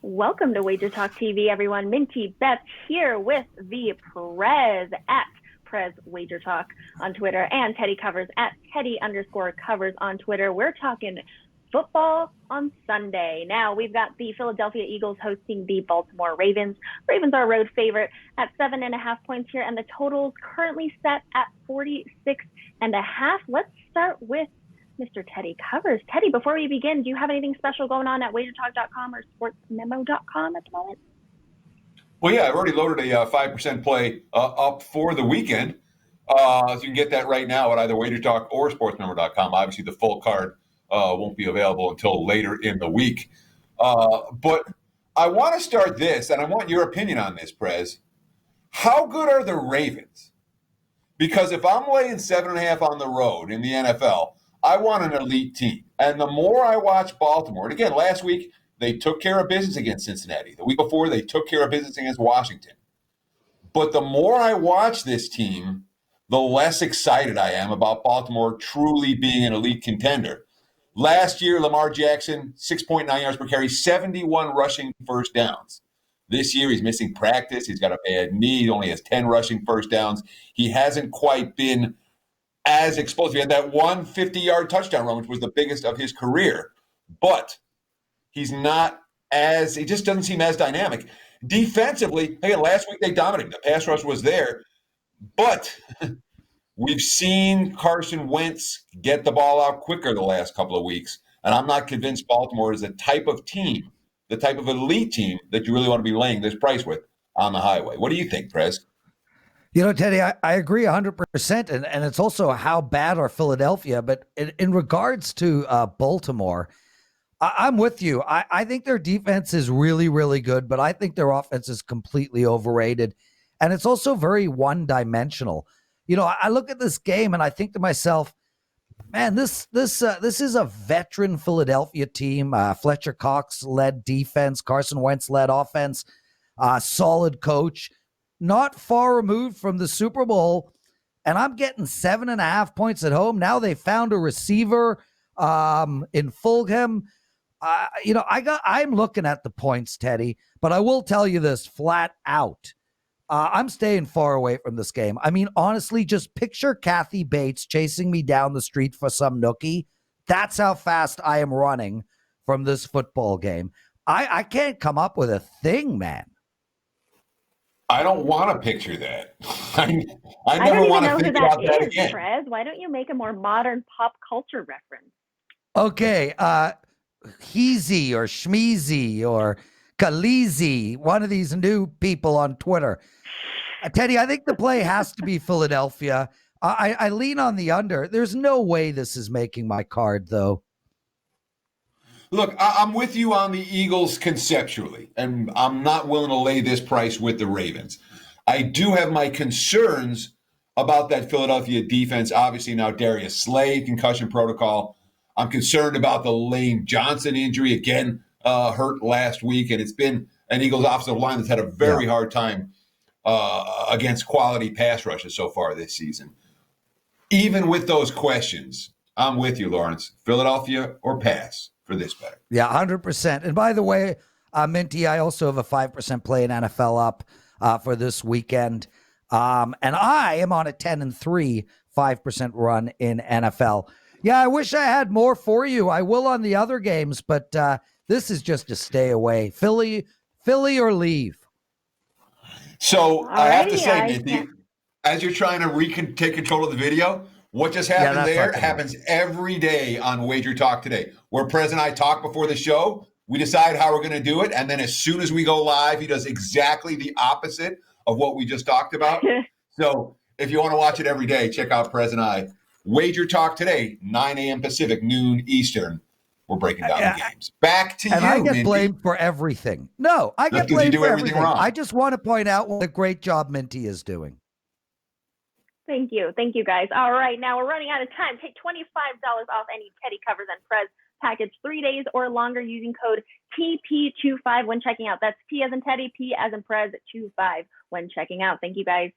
Welcome to WagerTalk TV, everyone. Minty Beth here with the Prez at Prez WagerTalk on Twitter and Teddy Covers at Teddy_covers on Twitter. We're talking football on Sunday. Now, we've got the Philadelphia Eagles hosting the Baltimore Ravens. Ravens are a road favorite at 7.5 points here, and the total's currently set at 46.5. Let's start with Mr. Teddy Covers. Teddy, before we begin, do you have anything special going on at WagerTalk.com or SportsMemo.com at the moment? Well, yeah, I've already loaded a 5% play up for the weekend. So you can get that right now at either WagerTalk or SportsMemo.com. Obviously, the full card won't be available until later in the week. But I want to start this, and I want your opinion on this, Prez. How good are the Ravens? Because if I'm laying 7.5 on the road in the NFL, I want an elite team. And the more I watch Baltimore, and again, last week, they took care of business against Cincinnati. The week before, they took care of business against Washington. But the more I watch this team, the less excited I am about Baltimore truly being an elite contender. Last year, Lamar Jackson, 6.9 yards per carry, 71 rushing first downs. This year, he's missing practice. He's got a bad knee. He only has 10 rushing first downs. He hasn't quite been as explosive. He had that 150-yard touchdown run, which was the biggest of his career. But he's not as – he just doesn't seem as dynamic. Defensively, again, last week they dominated. The pass rush was there. But we've seen Carson Wentz get the ball out quicker the last couple of weeks. And I'm not convinced Baltimore is the type of team, the type of elite team that you really want to be laying this price with on the highway. What do you think, Prez? You know, Teddy, I agree 100%. And it's also how bad are Philadelphia. But in regards to Baltimore, I'm with you. I think their defense is really, really good, but I think their offense is completely overrated. And it's also very one-dimensional. You know, I look at this game and I think to myself, man, this is a veteran Philadelphia team. Fletcher Cox-led defense, Carson Wentz-led offense, solid coach. Not far removed from the Super Bowl, and I'm getting 7.5 points at home. Now they found a receiver in Fulgham. I'm looking at the points, Teddy, but I will tell you this flat out. I'm staying far away from this game. I mean, honestly, just picture Kathy Bates chasing me down the street for some nookie. That's how fast I am running from this football game. I can't come up with a thing, man. I don't want to picture that. I never want to think about that again. Prez. Why don't you make a more modern pop culture reference? Okay, Heezy or Schmeezy or Khaleesi, one of these new people on Twitter. Teddy, I think the play has to be Philadelphia. I lean on the under. There's no way this is making my card, though. Look, I'm with you on the Eagles conceptually, and I'm not willing to lay this price with the Ravens. I do have my concerns about that Philadelphia defense. Obviously, now Darius Slay, concussion protocol. I'm concerned about the Lane Johnson injury, again, hurt last week, and it's been an Eagles offensive line that's had a very hard time against quality pass rushes so far this season. Even with those questions, I'm with you, Lawrence. Philadelphia or pass for this bet. Yeah, 100%. And by the way, Minty, I also have a 5% play in NFL up for this weekend. And I am on a 10-3, 5% run in NFL. Yeah, I wish I had more for you. I will on the other games, but this is just a stay away. Philly or leave. So I have to say, Minty, as you're trying to take control of the video, what just happened there happens every day on Wager Talk today, where Prez and I talk before the show. We decide how we're going to do it. And then as soon as we go live, he does exactly the opposite of what we just talked about. So if you want to watch it every day, check out Prez and I. Wager Talk today, 9 a.m. Pacific, noon Eastern. We're breaking down the games. Back to you, I get Minty. blamed for everything. No, I get blamed for everything. Wrong. I just want to point out what a great job Minty is doing. Thank you. Thank you, guys. All right, now we're running out of time. Take $25 off any Teddy Covers and Prez package 3 days or longer using code TP25 when checking out. That's T as in Teddy, P as in Prez, 25 when checking out. Thank you, guys.